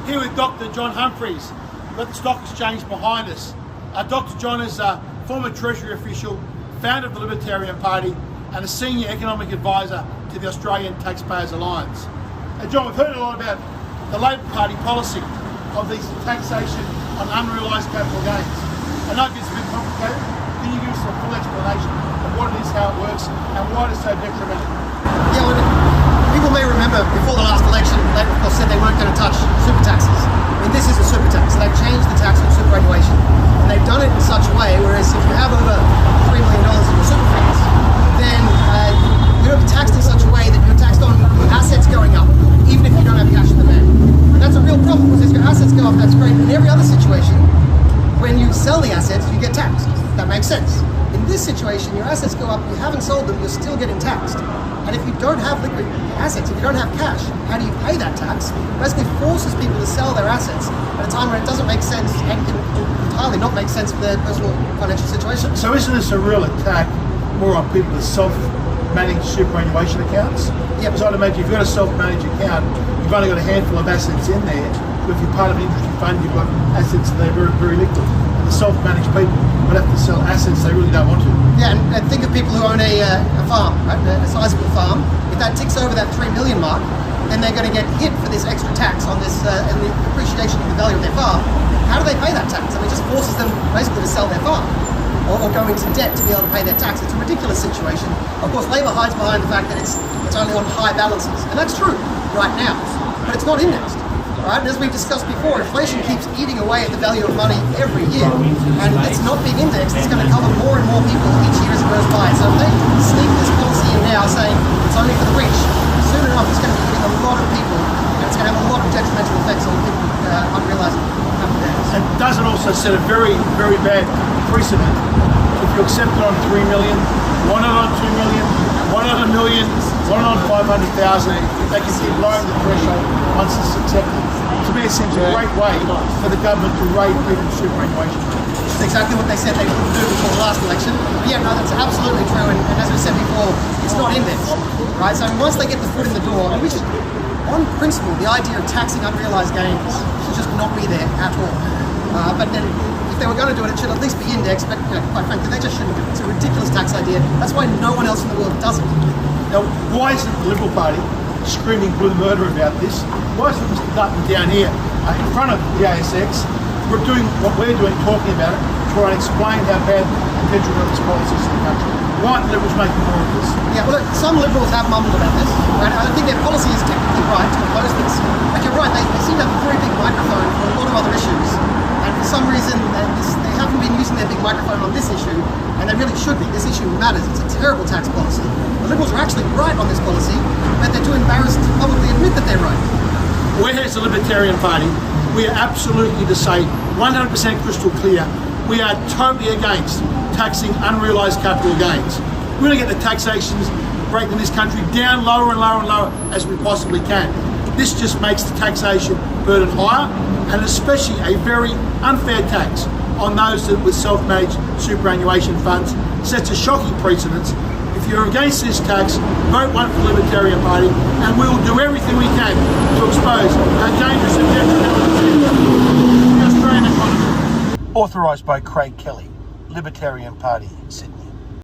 Here with Dr. John Humphreys. We've got the Stock Exchange behind us. Dr. John is a former Treasury official, founder of the Libertarian Party, and a senior economic advisor to the Australian Taxpayers Alliance. John, we've heard a lot about the Labor Party policy of these taxation on unrealised capital gains. I know it's a bit complicated. Can you give us a full explanation of what it is, how it works, and why it's so detrimental? Yeah, well, people may remember before the last election, they of course said they weren't going to touch super taxes. I mean, this is a super tax. They've changed the tax on superannuation. And they've done it in such a way, whereas if you have over $3 million in your super funds, then you're going to be taxed in such a way that you're taxed on assets going up, even if you don't have cash in the bank. And that's a real problem, because if your assets go up, that's great. In every other situation, when you sell the assets, you get taxed. That makes sense. In this situation, your assets go up, you haven't sold them, you're still getting taxed. And if you don't have liquid assets, if you don't have cash, how do you pay that tax? It basically forces people to sell their assets at a time when it doesn't make sense and can entirely not make sense for their personal financial situation. So isn't this a real attack more on people with self-managed superannuation accounts? Yep. Because I'd imagine if you've got a self-managed account, you've only got a handful of assets in there. But if you're part of an industry fund, you've got assets that are very, very liquid. And the self-managed people would have to sell assets they really don't want to. Yeah, and think of people who own a farm, right? A sizable farm. If that ticks over that 3 million mark, then they're going to get hit for this extra tax on this and the appreciation of the value of their farm. How do they pay that tax? I mean, it just forces them basically to sell their farm or go into debt to be able to pay their tax. It's a ridiculous situation. Of course, Labor hides behind the fact that it's only on high balances, and that's true right now, but it's not indexed. Right? And as we've discussed before, inflation keeps eating away at the value of money every year, and it's not being indexed. It's going to cover more and more people each year as it goes by. So if they sneak this policy in now saying it's only for the rich, soon enough it's going to be hitting a lot of people, and it's going to have a lot of detrimental effects on people unrealised capital gains. And does it also set a very, very bad precedent? If you accept it on 3 million, one on 2 million, one on 1 million, one on 500,000, they can keep lowering the threshold once it's accepted. To me, it seems a great way for the government to raid people's superannuation. That's exactly what they said they wouldn't do before the last election. But yeah, no, that's absolutely true. And as we said before, it's not indexed, right? So once they get the foot in the door, and which is on principle, the idea of taxing unrealised gains should just not be there at all. But then, if they were going to do it, it should at least be indexed. But quite frankly, they just shouldn't do it. It's a ridiculous tax idea. That's why no one else in the world does it. Now, why isn't the Liberal Party screaming blue murder about this? Why isn't Mr. Dutton down here in front of the ASX? We're doing what we're doing, talking about it, trying to explain how bad and detrimental this policy is in the country. Why aren't Liberals making more of this? Yeah, well, look, some Liberals have mumbled about this, right? I don't think their policy is technically right to oppose this. But you're right, they seem to have a very big microphone for a lot of other issues. And for some reason, they haven't been using their big microphone on this issue, and they really should be. This issue matters. It's a terrible tax policy. The Liberals are actually right on this policy, but they're too embarrassed to publicly admit that they're right. We're here as the Libertarian Party. We are absolutely to say 100% crystal clear, we are totally against taxing unrealised capital gains. We're going to get the taxation rate in this country down lower and lower and lower as we possibly can. This just makes the taxation burden higher, and especially a very unfair tax on those with self-managed superannuation funds sets a shocking precedent. If you're against this tax, vote one for the Libertarian Party, and we will do everything we can to expose how dangerous and detrimental it is to the Australian economy. Authorised by Craig Kelly, Libertarian Party, Sydney.